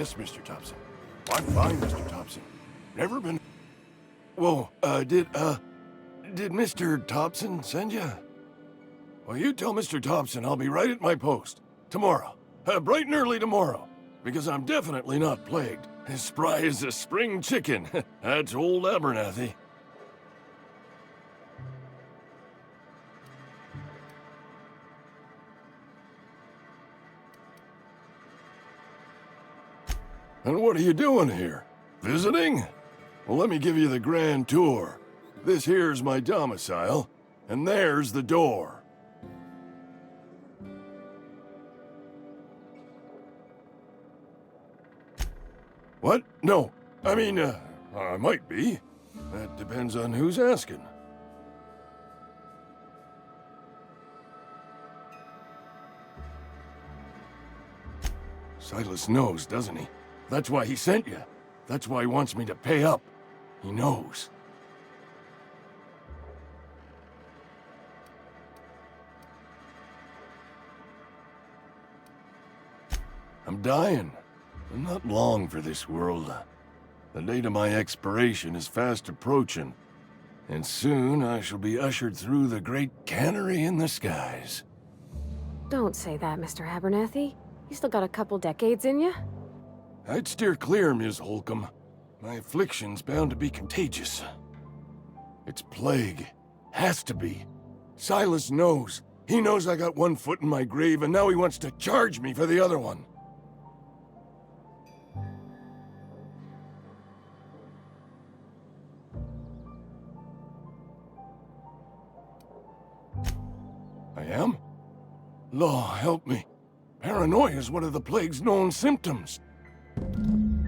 Yes, Mr. Thompson. I'm fine, Mr. Thompson. Never been... Whoa, did Mr. Thompson send you? Well, you tell Mr. Thompson I'll be right at my post. Tomorrow. Bright and early tomorrow. Because I'm definitely not plagued. As spry as a spring chicken. That's old Abernathy. And what are you doing here? Visiting? Well, let me give you the grand tour. This here's my domicile, and there's the door. What? No. I mean, I might be. That depends on who's asking. Silas knows, doesn't he? That's why he sent you. That's why he wants me to pay up. He knows. I'm dying. I'm not long for this world. The date of my expiration is fast approaching. And soon I shall be ushered through the great cannery in the skies. Don't say that, Mr. Abernathy. You still got a couple decades in you. I'd steer clear, Ms. Holcomb. My affliction's bound to be contagious. It's plague. Has to be. Silas knows. He knows I got one foot in my grave, and now he wants to charge me for the other one. I am? Law, help me. Paranoia is one of the plague's known symptoms.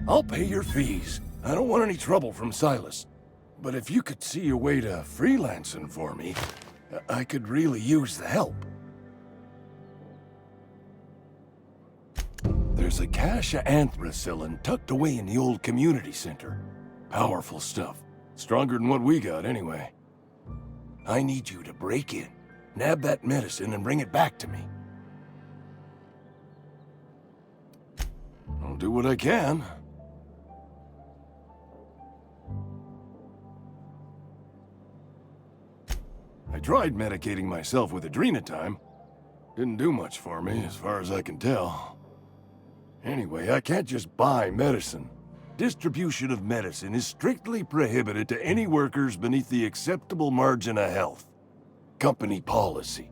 I'll pay your fees. I don't want any trouble from Silas. But if you could see a way to freelancing for me, I could really use the help. There's a cache of anthracillin tucked away in the old community center. Powerful stuff. Stronger than what we got, anyway. I need you to break in, nab that medicine, and bring it back to me. I'll do what I can. I tried medicating myself with Adrenatime. Didn't do much for me, as far as I can tell. Anyway, I can't just buy medicine. Distribution of medicine is strictly prohibited to any workers beneath the acceptable margin of health. Company policy.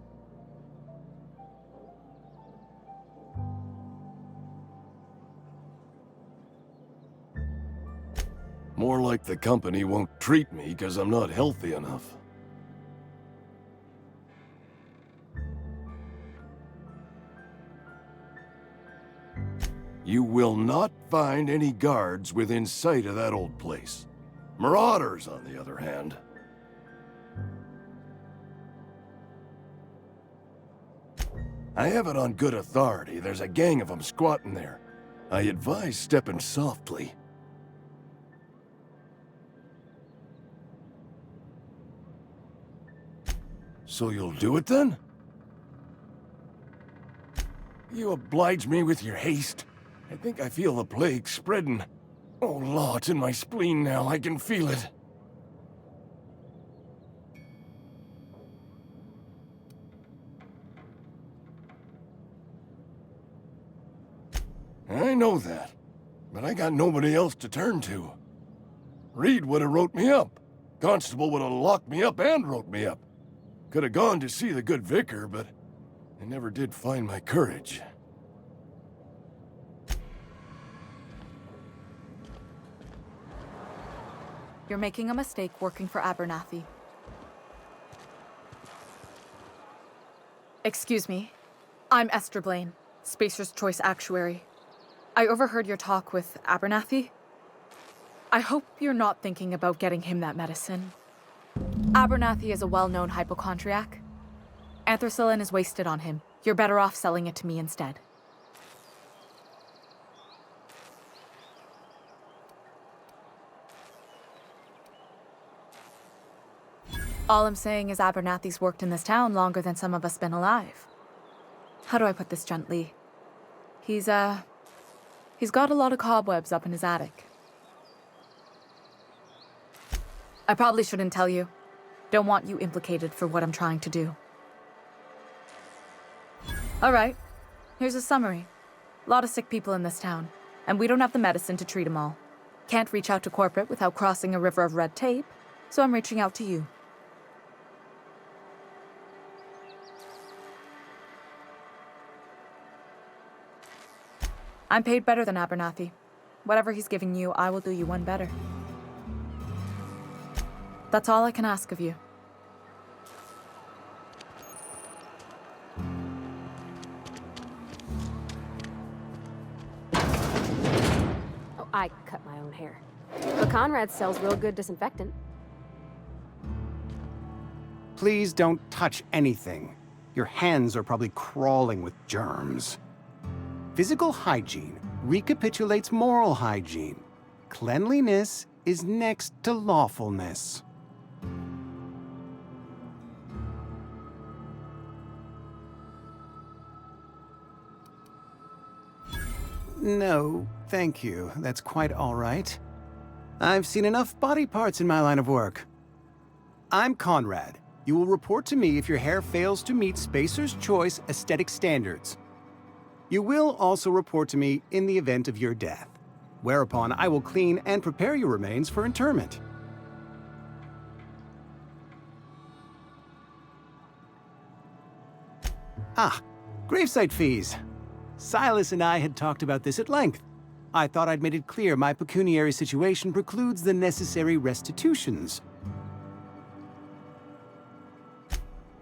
More like the company won't treat me because I'm not healthy enough. You will not find any guards within sight of that old place. Marauders, on the other hand. I have it on good authority. There's a gang of them squatting there. I advise stepping softly. So you'll do it then? You oblige me with your haste. I think I feel the plague spreading. Oh, Law, it's in my spleen now. I can feel it. I know that, but I got nobody else to turn to. Reed would have wrote me up. Constable would have locked me up and wrote me up. Could have gone to see the good vicar, but I never did find my courage. You're making a mistake working for Abernathy. Excuse me. I'm Esther Blaine, Spacer's Choice Actuary. I overheard your talk with Abernathy. I hope you're not thinking about getting him that medicine. Abernathy is a well-known hypochondriac. Anthracillin is wasted on him. You're better off selling it to me instead. All I'm saying is Abernathy's worked in this town longer than some of us been alive. How do I put this gently? He's, He's got a lot of cobwebs up in his attic. I probably shouldn't tell you. Don't want you implicated for what I'm trying to do. All right, here's a summary. A lot of sick people in this town, and we don't have the medicine to treat them all. Can't reach out to corporate without crossing a river of red tape, so I'm reaching out to you. I'm paid better than Abernathy. Whatever he's giving you, I will do you one better. That's all I can ask of you. Oh, I cut my own hair. But Conrad sells real good disinfectant. Please don't touch anything. Your hands are probably crawling with germs. Physical hygiene recapitulates moral hygiene. Cleanliness is next to lawfulness. No, thank you. That's quite all right. I've seen enough body parts in my line of work. I'm Conrad. You will report to me if your hair fails to meet Spacer's Choice aesthetic standards. You will also report to me in the event of your death, whereupon I will clean and prepare your remains for interment. Ah, gravesite fees. Silas and I had talked about this at length. I thought I'd made it clear my pecuniary situation precludes the necessary restitutions.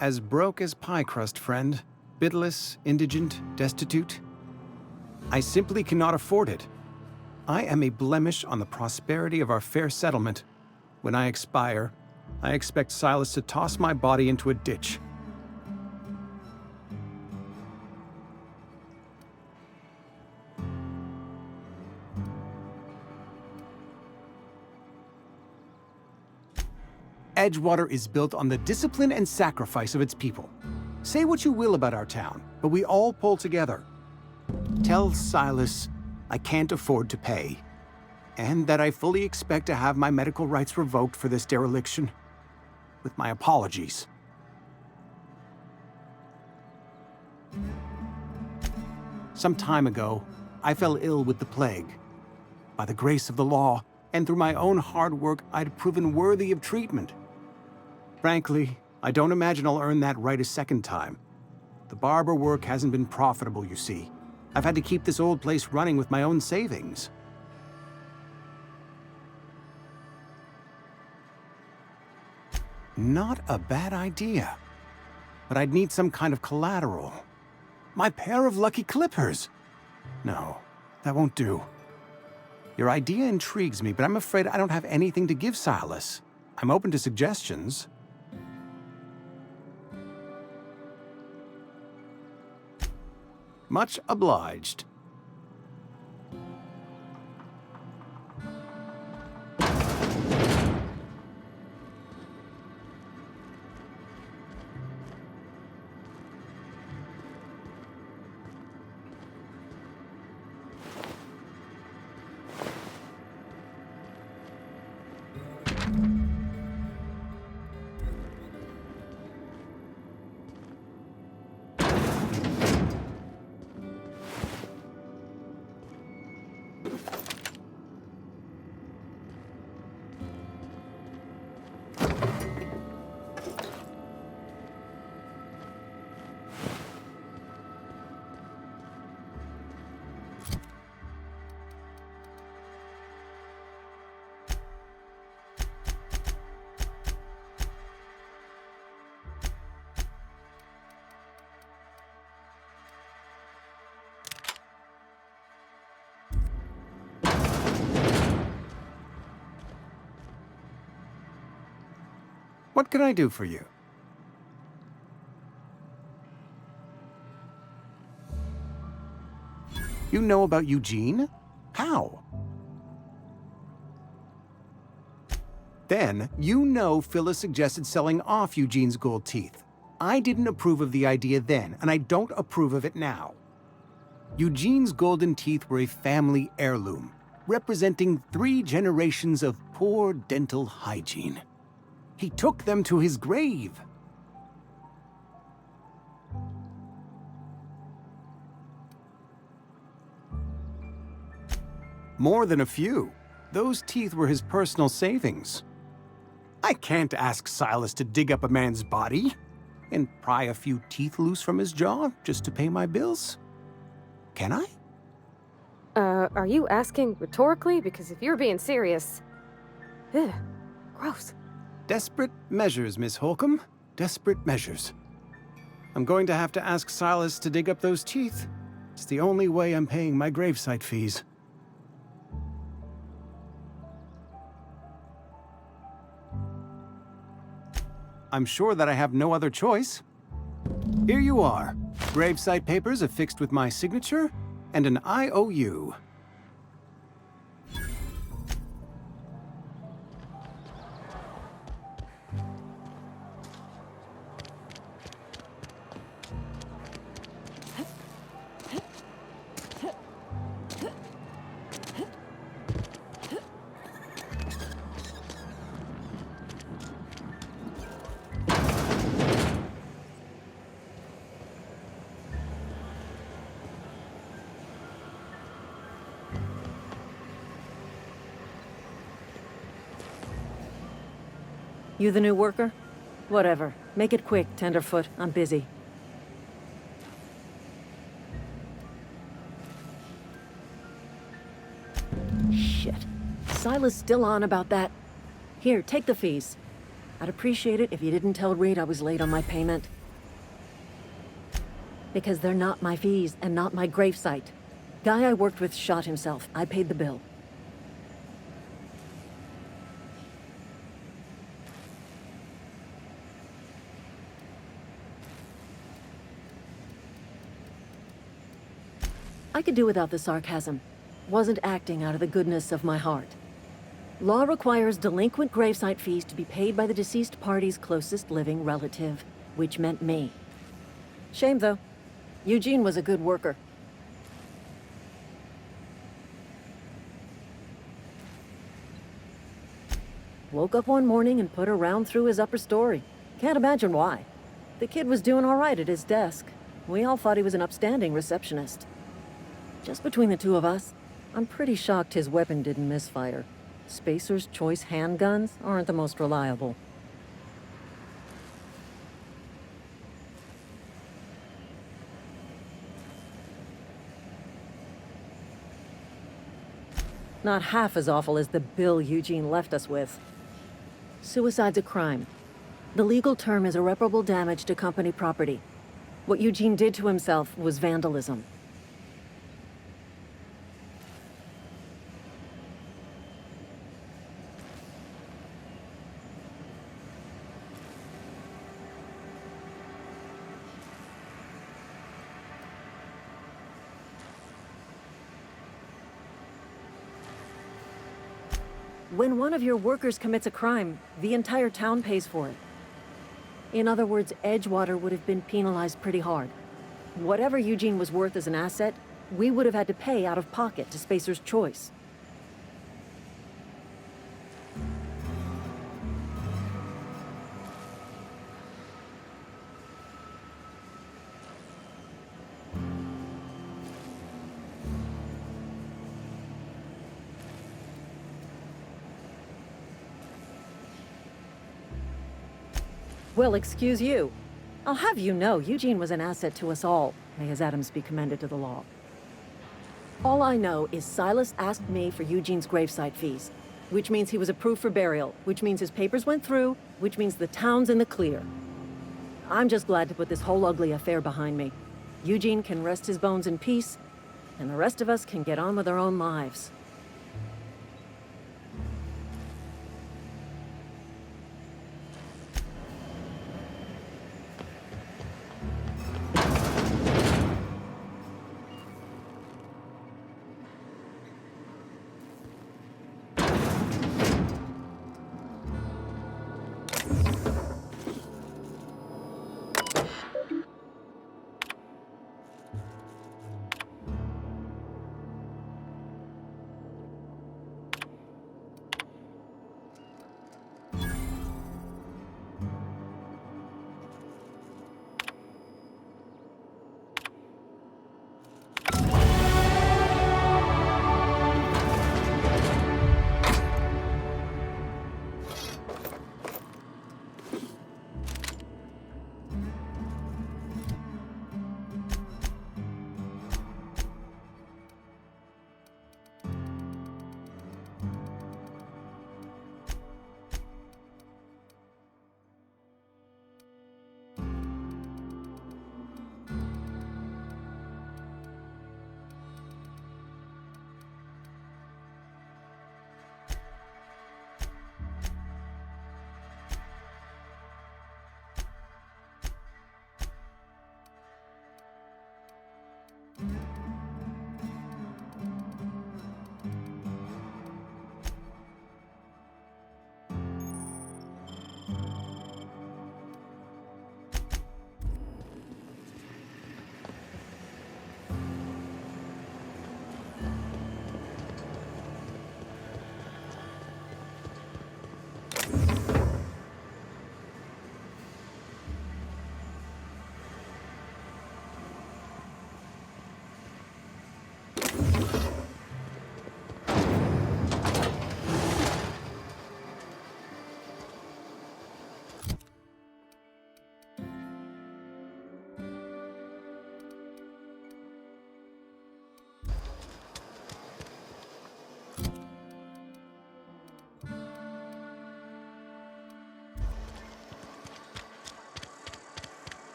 As broke as pie crust, friend. Bidless, indigent, destitute. I simply cannot afford it. I am a blemish on the prosperity of our fair settlement. When I expire, I expect Silas to toss my body into a ditch. Edgewater is built on the discipline and sacrifice of its people. Say what you will about our town, but we all pull together. Tell Silas I can't afford to pay, and that I fully expect to have my medical rights revoked for this dereliction. With my apologies. Some time ago, I fell ill with the plague. By the grace of the law, and through my own hard work, I'd proven worthy of treatment. Frankly, I don't imagine I'll earn that right a second time. The barber work hasn't been profitable, you see. I've had to keep this old place running with my own savings. Not a bad idea. But I'd need some kind of collateral. My pair of lucky clippers! No, that won't do. Your idea intrigues me, but I'm afraid I don't have anything to give Silas. I'm open to suggestions. Much obliged. What can I do for you? You know about Eugene? How? Then, you know Phyllis suggested selling off Eugene's gold teeth. I didn't approve of the idea then, and I don't approve of it now. Eugene's golden teeth were a family heirloom, representing 3 generations of poor dental hygiene. He took them to his grave. More than a few. Those teeth were his personal savings. I can't ask Silas to dig up a man's body and pry a few teeth loose from his jaw just to pay my bills. Can I? Are you asking rhetorically? Because if you're being serious... Ugh, gross. Desperate measures, Miss Holcomb. Desperate measures. I'm going to have to ask Silas to dig up those teeth. It's the only way I'm paying my gravesite fees. I'm sure that I have no other choice. Here you are. Gravesite papers affixed with my signature and an IOU. You the new worker? Whatever. Make it quick, Tenderfoot. I'm busy. Shit. Silas still on about that. Here, take the fees. I'd appreciate it if you didn't tell Reed I was late on my payment. Because they're not my fees and not my gravesite. Guy I worked with shot himself. I paid the bill. I could do without the sarcasm. Wasn't acting out of the goodness of my heart. Law requires delinquent gravesite fees to be paid by the deceased party's closest living relative, which meant me. Shame, though. Eugene was a good worker. Woke up one morning and put a round through his upper story. Can't imagine why. The kid was doing all right at his desk. We all thought he was an upstanding receptionist. Just between the two of us, I'm pretty shocked his weapon didn't misfire. Spacer's Choice handguns aren't the most reliable. Not half as awful as the bill Eugene left us with. Suicide's a crime. The legal term is irreparable damage to company property. What Eugene did to himself was vandalism. When one of your workers commits a crime, the entire town pays for it. In other words, Edgewater would have been penalized pretty hard. Whatever Eugene was worth as an asset, we would have had to pay out of pocket to Spacer's Choice. Well, excuse you. I'll have you know, Eugene was an asset to us all. May his atoms be commended to the law. All I know is Silas asked me for Eugene's gravesite fees, which means he was approved for burial, which means his papers went through, which means the town's in the clear. I'm just glad to put this whole ugly affair behind me. Eugene can rest his bones in peace, and the rest of us can get on with our own lives.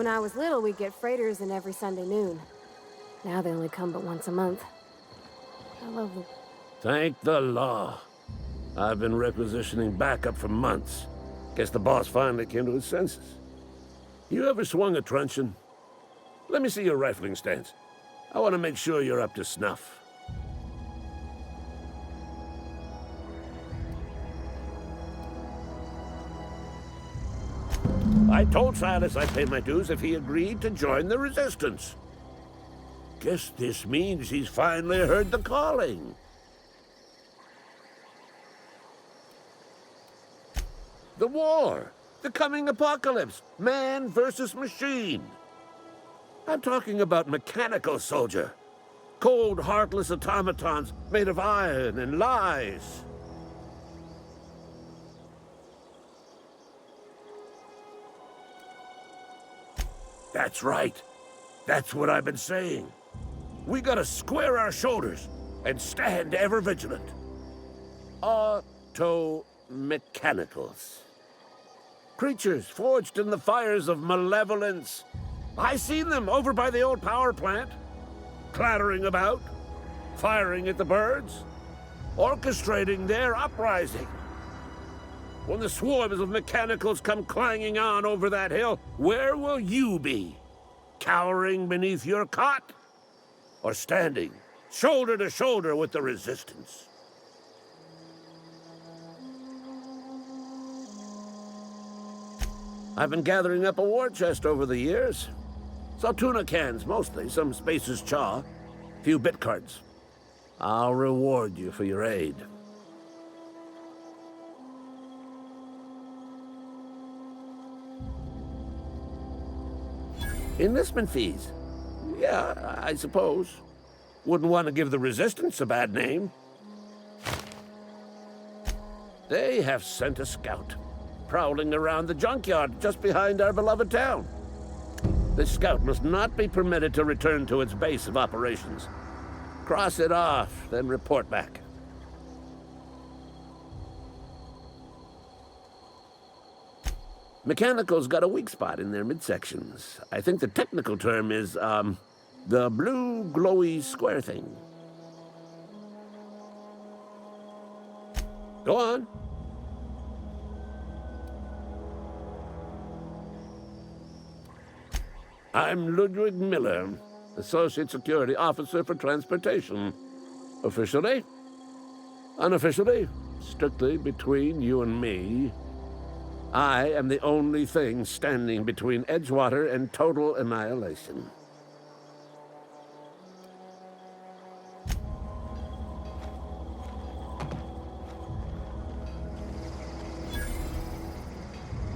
When I was little, we'd get freighters in every Sunday noon. Now they only come but once a month. I love them. Thank the law. I've been requisitioning backup for months. Guess the boss finally came to his senses. You ever swung a truncheon? Let me see your rifling stance. I want to make sure you're up to snuff. I told Silas I'd pay my dues if he agreed to join the Resistance. Guess this means he's finally heard the calling. The war! The coming apocalypse! Man versus machine! I'm talking about mechanical soldier. Cold, heartless automatons made of iron and lies. That's right. That's what I've been saying. We gotta square our shoulders and stand ever vigilant. Auto-mechanicals. Creatures forged in the fires of malevolence. I seen them over by the old power plant, clattering about, firing at the birds, orchestrating their uprising. When the swarms of mechanicals come clanging on over that hill, where will you be? Cowering beneath your cot? Or standing, shoulder to shoulder with the Resistance? I've been gathering up a war chest over the years. Saw tuna cans, mostly, some Spacer's chaw, few bit cards. I'll reward you for your aid. Enlistment fees. Yeah, I suppose. Wouldn't want to give the Resistance a bad name. They have sent a scout, prowling around the junkyard just behind our beloved town. This scout must not be permitted to return to its base of operations. Cross it off, then report back. Mechanicals got a weak spot in their midsections. I think the technical term is, the blue glowy square thing. Go on. I'm Ludwig Miller, Associate Security Officer for Transportation. Officially? Unofficially? Strictly between you and me. I am the only thing standing between Edgewater and total annihilation.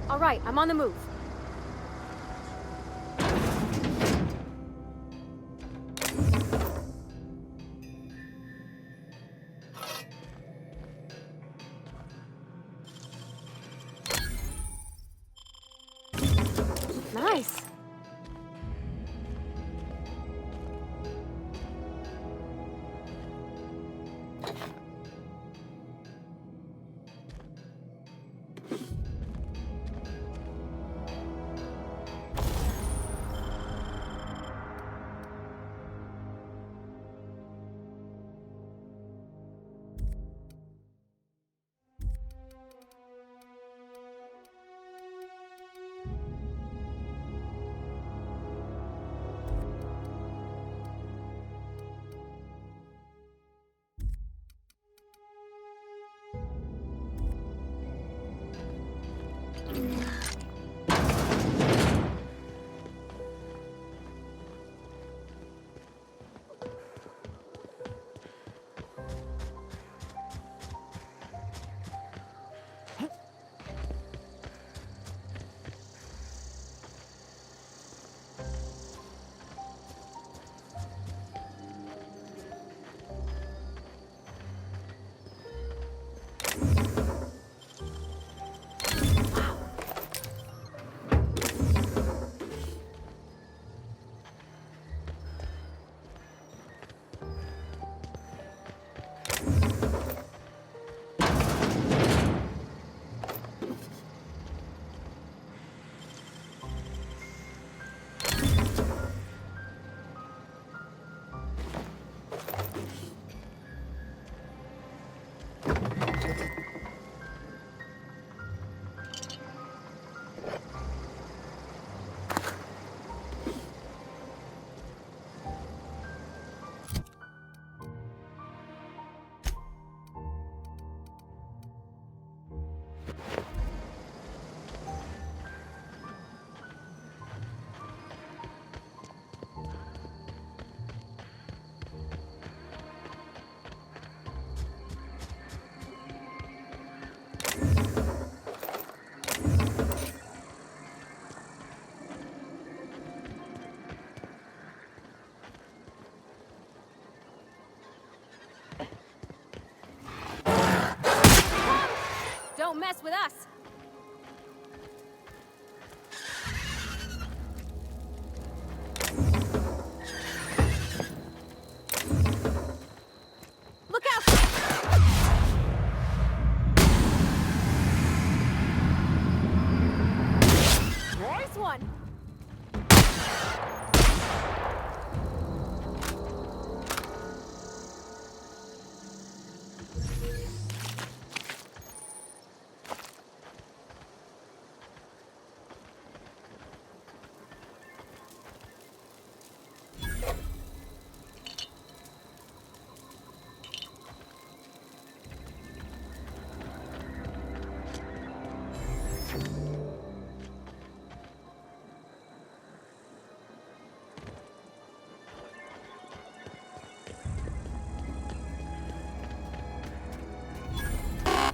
All right, I'm on the move. Nice.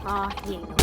Aw, he ain't no-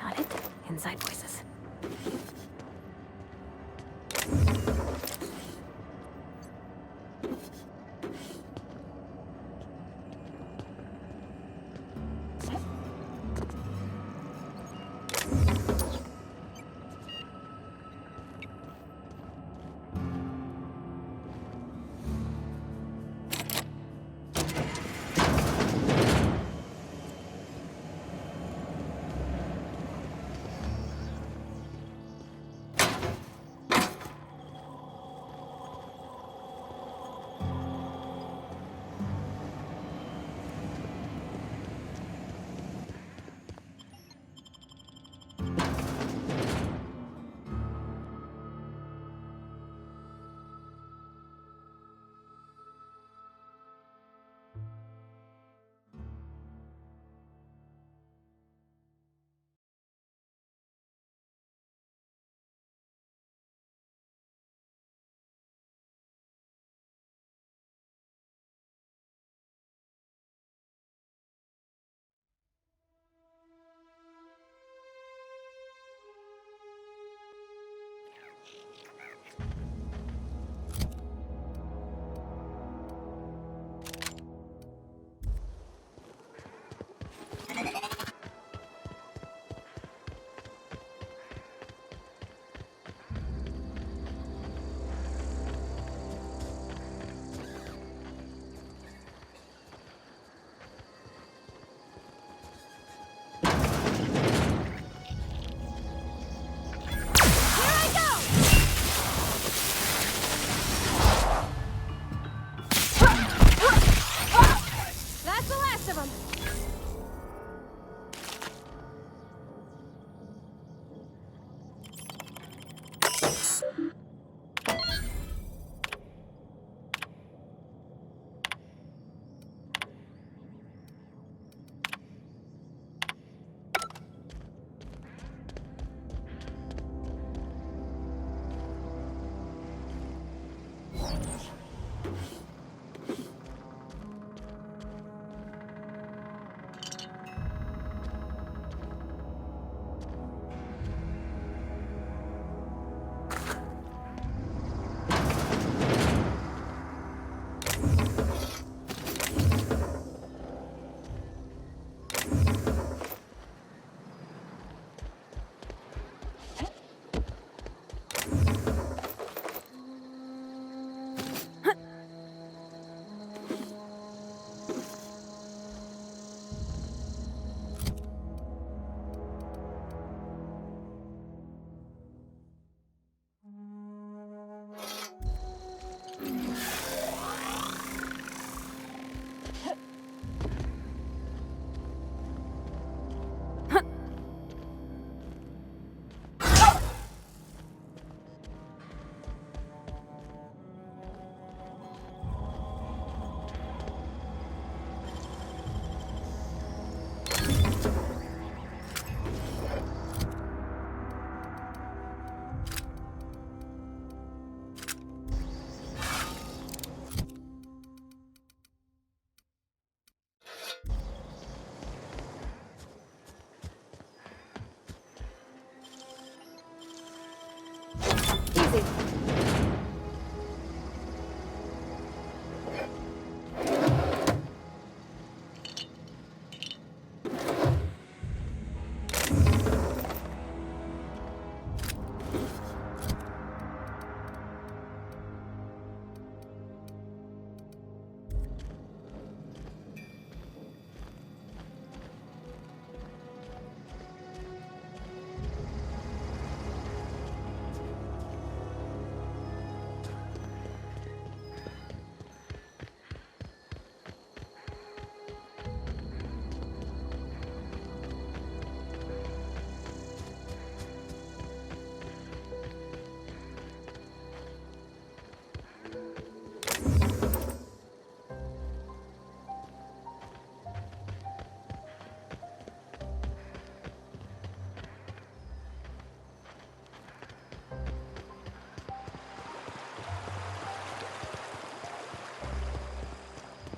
Got it? Inside voices.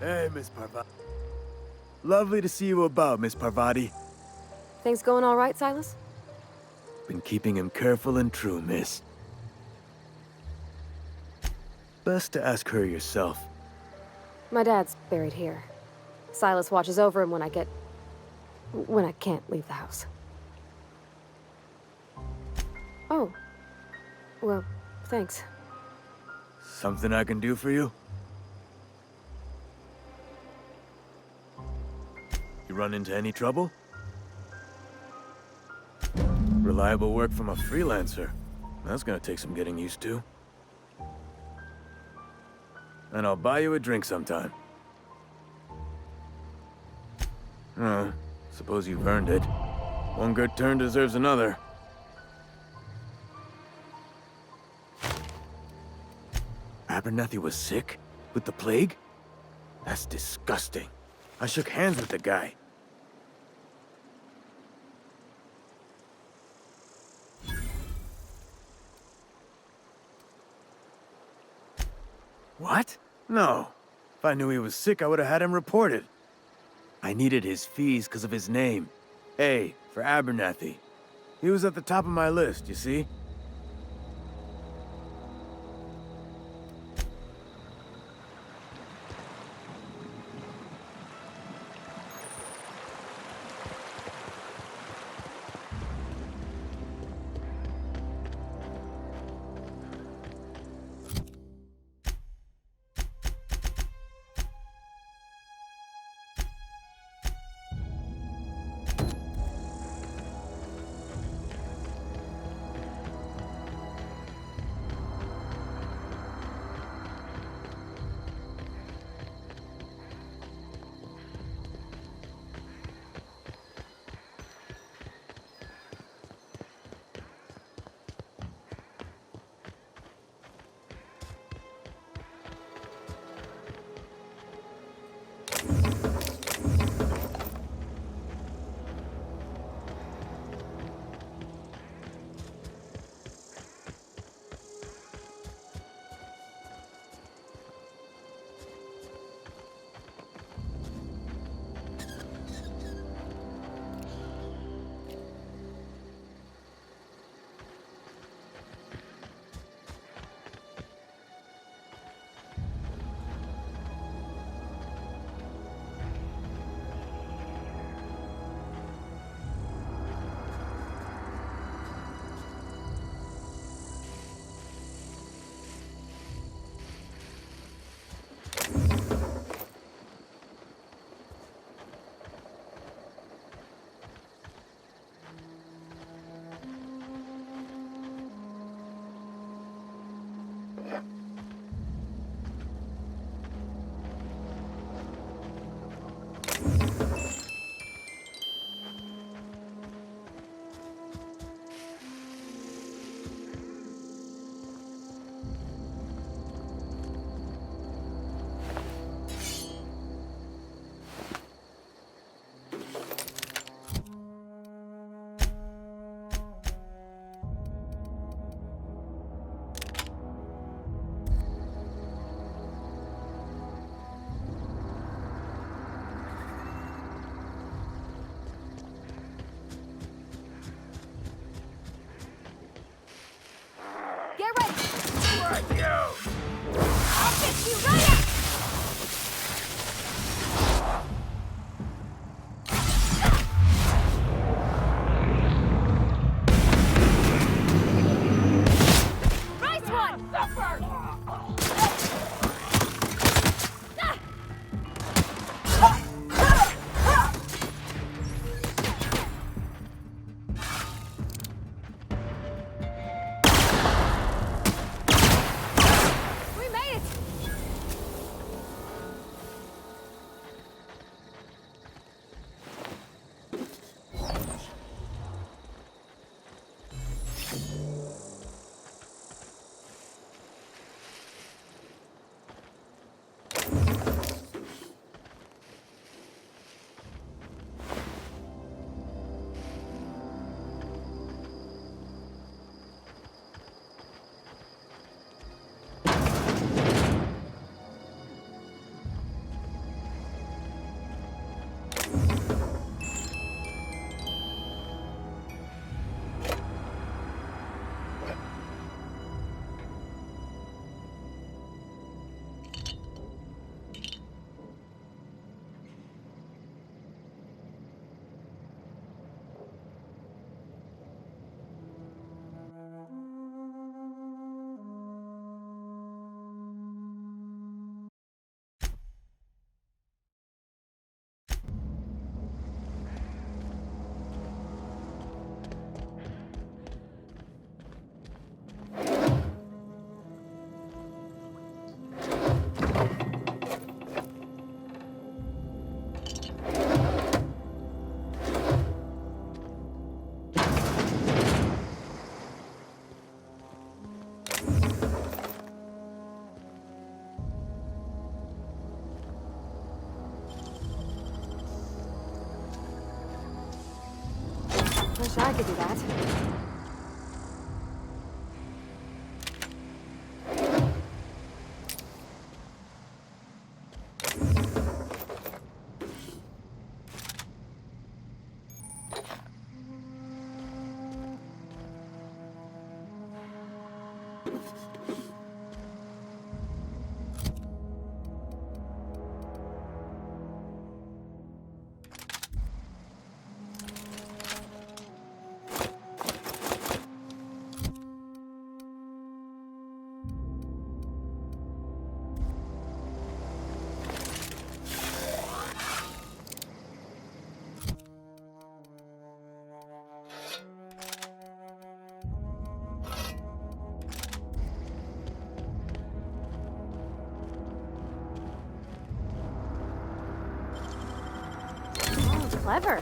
Hey, Miss Parvati. Lovely to see you about, Miss Parvati. Things going all right, Silas? Been keeping him careful and true, miss. Best to ask her yourself. My dad's buried here. Silas watches over him when I can't leave the house. Oh. Well, thanks. Something I can do for you? You run into any trouble? Reliable work from a freelancer. That's gonna take some getting used to. And I'll buy you a drink sometime. Oh, suppose you've earned it. One good turn deserves another. Abernathy was sick? With the plague? That's disgusting. I shook hands with the guy. What? No. If I knew he was sick, I would have had him reported. I needed his fees because of his name. A, for Abernathy. He was at the top of my list, you see? Wish I could do that. Oh, clever.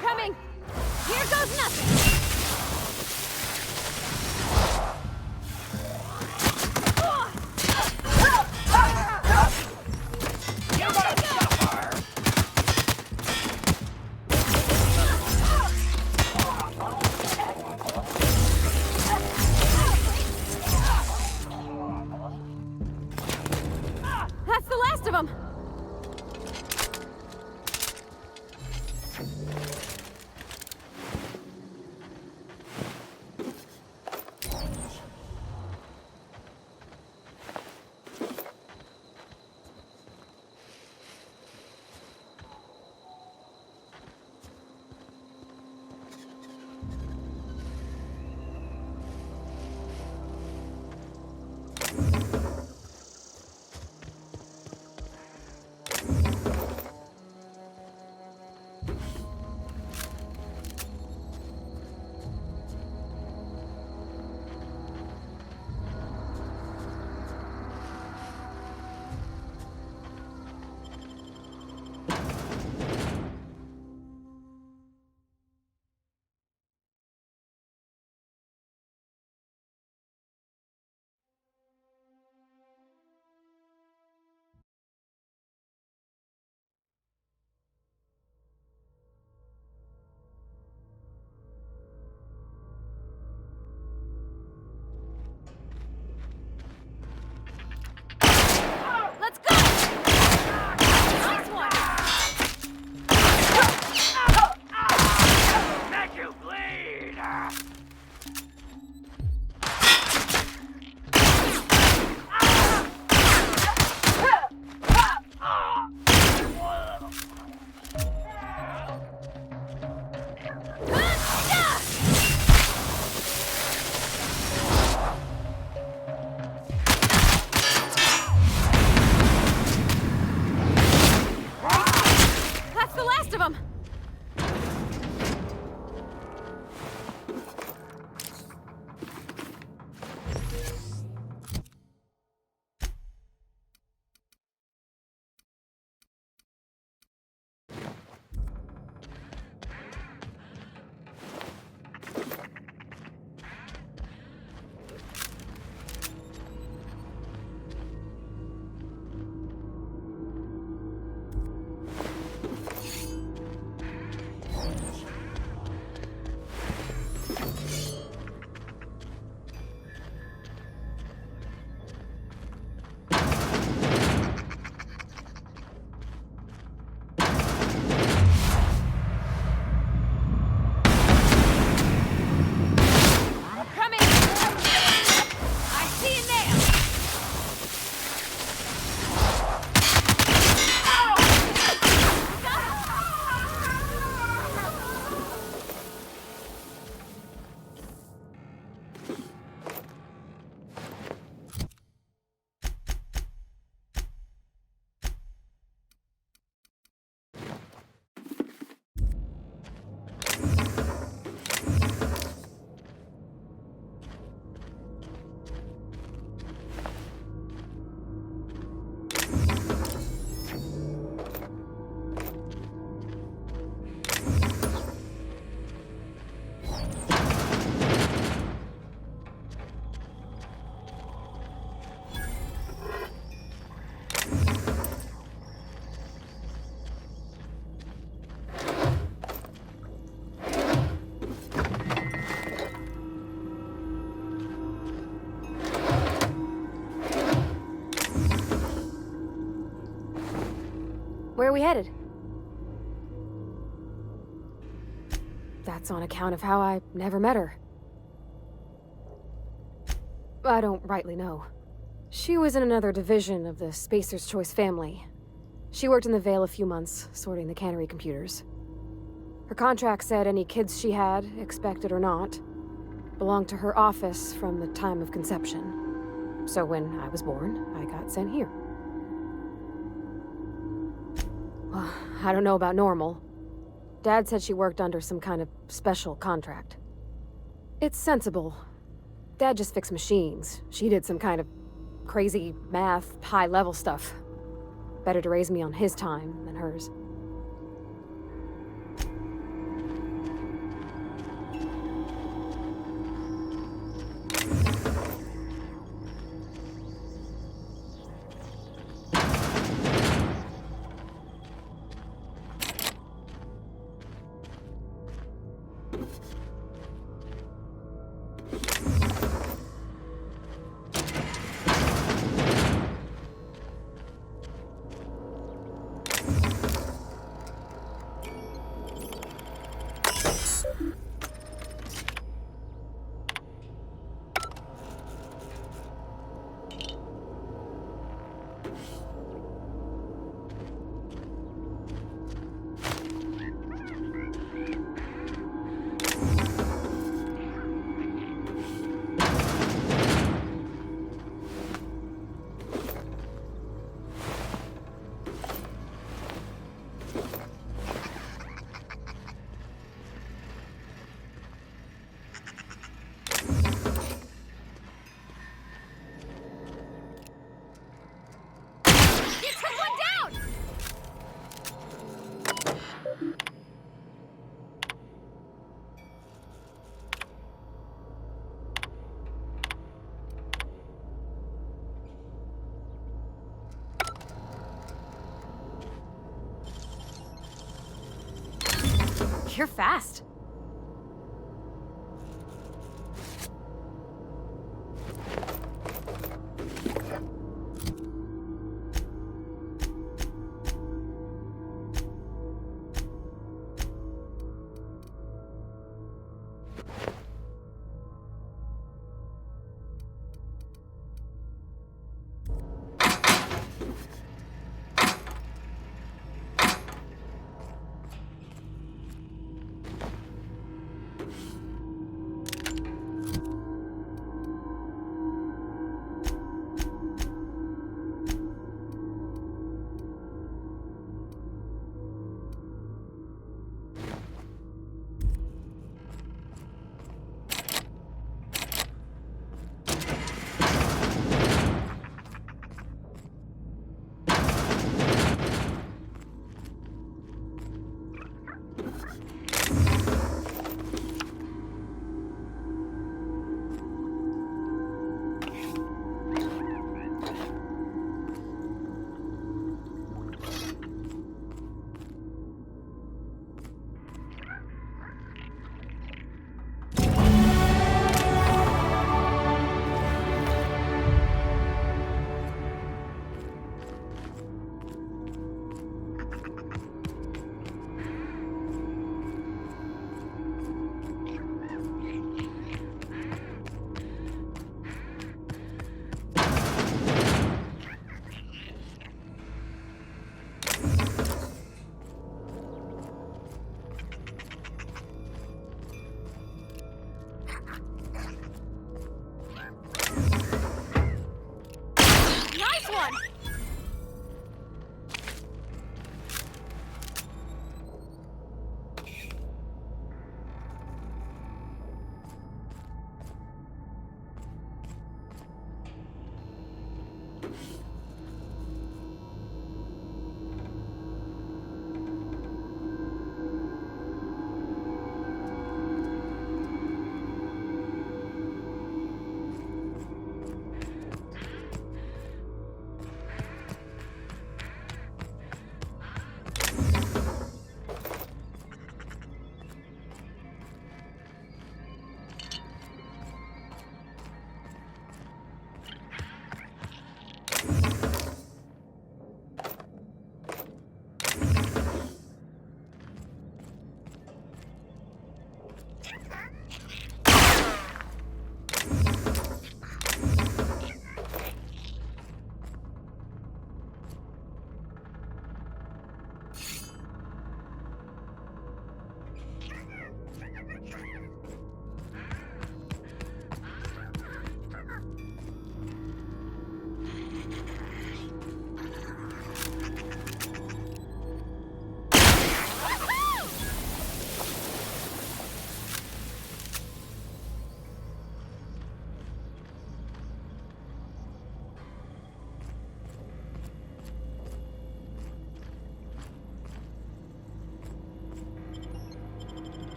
Coming! Here goes nothing! That's the last of them! Where are we headed? That's on account of how I never met her. I don't rightly know. She was in another division of the Spacer's Choice family. She worked in the Vale a few months, sorting the cannery computers. Her contract said any kids she had, expected or not, belonged to her office from the time of conception. So when I was born, I got sent here. Well, I don't know about normal. Dad said she worked under some kind of special contract. It's sensible. Dad just fixed machines. She did some kind of crazy math, high-level stuff. Better to raise me on his time than hers. You're fast.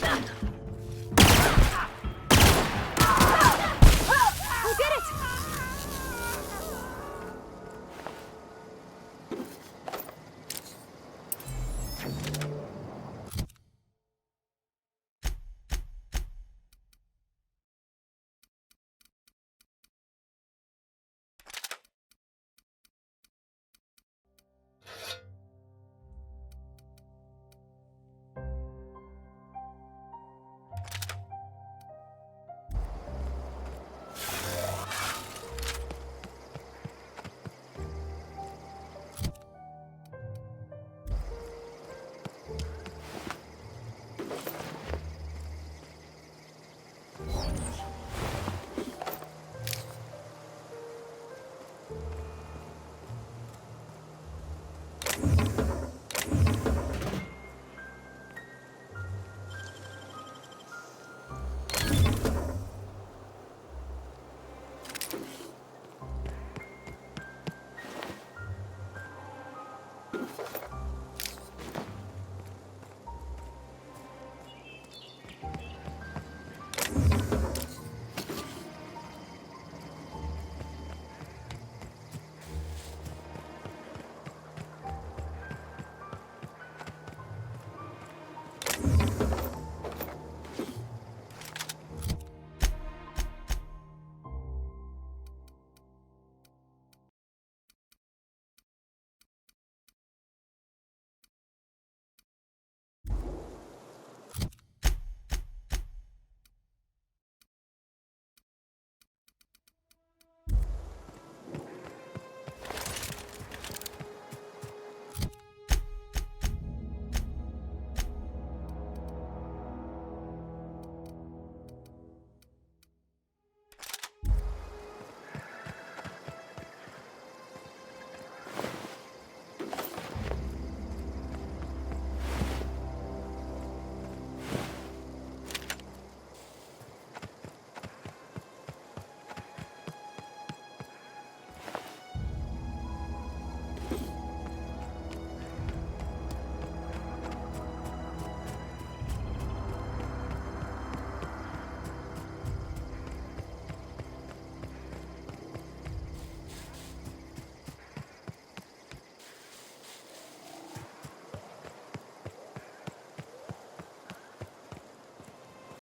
that.